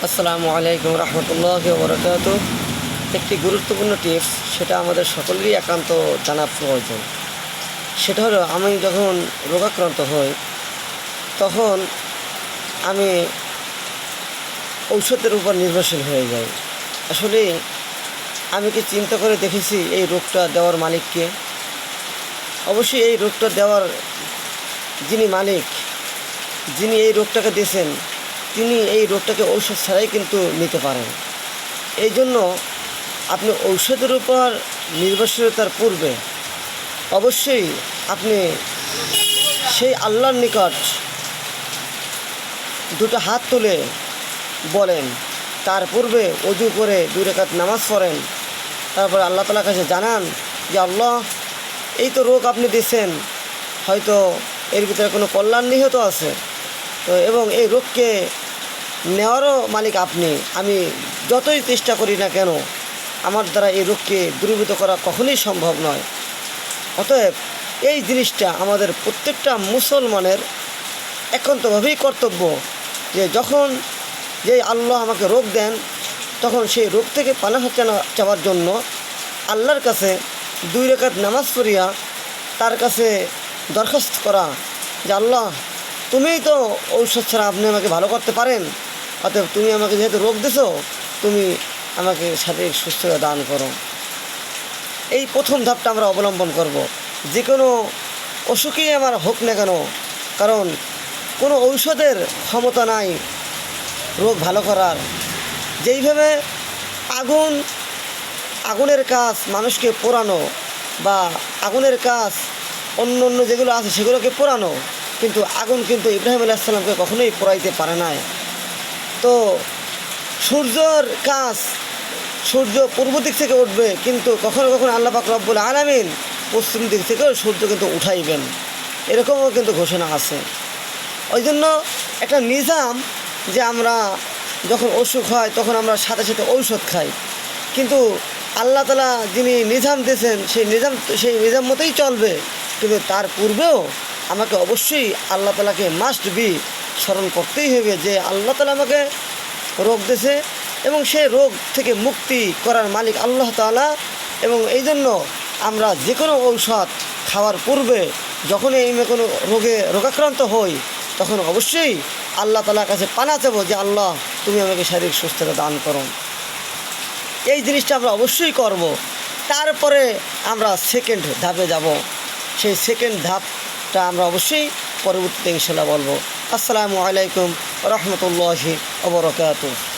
আসসালামু আলাইকুম রহমতুল্লাহি ওয়া বারাকাতুহু। একটি গুরুত্বপূর্ণ টিপস, সেটা আমাদের সকলেরই একান্ত জানা প্রয়োজন। সেটা হলো, আমি যখন রোগাক্রান্ত হই তখন আমি ঔষধের উপর নির্ভরশীল হয়ে যাই। আসলে আমি কি চিন্তা করে দেখেছি এই রোগটা দেওয়ার মালিককে? অবশ্যই এই রোগটা দেওয়ার যিনি মালিক, যিনি এই রোগটাকে দিয়েছেন, তিনি এই রোগটাকে ঔষধ ছাড়াই কিন্তু নিতে পারেন। এই জন্য আপনি ঔষধের উপর নির্ভরশীলতার পূর্বে অবশ্যই আপনি সেই আল্লাহর নিকট দুটো হাত তুলে বলেন, তার পূর্বে অজু করে 2 রাকাত নামাজ পড়েন, তারপর আল্লাহ তাআলার কাছে জানান যে আল্লাহ, এই তো রোগ আপনি দিয়েছেন, হয়তো এর ভিতরে কোনো কল্যাণ নিহিত আছে, তো এবং এই রোগকে নেওয়ারও মালিক আপনি। আমি যতই চেষ্টা করি না কেন, আমার দ্বারা এই রোগকে দূরীভূত করা কখনোই সম্ভব নয়। অতএব এই জিনিসটা আমাদের প্রত্যেকটা মুসলমানের একান্তভাবেই কর্তব্য যে যখন যে আল্লাহ আমাকে রোগ দেন, তখন সেই রোগ থেকে পানাহ চাওয়ার জন্য আল্লাহর কাছে 2 রাকাত নামাজ পড়িয়া তার কাছে দরখাস্ত করা যে আল্লাহ, তুমিই তো ঔষধ ছাড়া আপনি আমাকে ভালো করতে পারেন, অতএব তুমি আমাকে যেহেতু রোগ দিছো, তুমি আমাকে শারীরিক সুস্থতা দান করো। এই প্রথম ধাপটা আমরা অবলম্বন করব, যে কোনো অসুখই আমার হোক না কেন, কারণ কোনো ঔষধের ক্ষমতা নাই রোগ ভালো করার। যেইভাবে আগুনের কাজ মানুষকে পোড়ানো, বা আগুনের কাজ অন্য অন্য যেগুলো আছে সেগুলোকে পোড়ানো, কিন্তু আগুন কিন্তু ইব্রাহিম আলাইহিস সালামকে কখনোই পোড়াইতে পারে নাই। তো সূর্যর কাজ, সূর্য পূর্ব দিক থেকে উঠবে, কিন্তু কখনো কখনো আল্লাহ পাক রব্বুল আলামিন পশ্চিম দিক থেকেও সূর্য কিন্তু উঠাইবেন, এরকমও কিন্তু ঘোষণা আছে। ওই জন্য একটা নিজাম, যে আমরা যখন অসুখ হয় তখন আমরা সাথে সাথে ঔষধ খাই, কিন্তু আল্লাহ তাআলা যিনি নিজাম দিয়েছেন সেই নিজাম মতোই চলবে। কিন্তু তার পূর্বেও আমাকে অবশ্যই আল্লাহ তাআলাকে মাস্ট বি স্মরণ করতেই হবে যে আল্লাহ তাআলা আমাকে রোগ দিয়েছে এবং সেই রোগ থেকে মুক্তি করার মালিক আল্লাহ তাআলা। এবং এই জন্য আমরা যে কোনো ঔষধ খাওয়ার পূর্বে যখনই আমি কোনো রোগাক্রান্ত হই, তখন অবশ্যই আল্লাহ তাআলার কাছে পানা চাবো যে আল্লাহ, তুমি আমাকে শারীরিক সুস্থতা দান করো। এই জিনিসটা আমরা অবশ্যই করব। তারপরে আমরা সেকেন্ড ধাপে যাব। সেই সেকেন্ড ধাপটা আমরা অবশ্যই পরবর্তীতে ইনশাআল্লাহ বলবো। আসসালামু আলাইকুম রহমতুল্লাহি ওয়া বারাকাতুহু।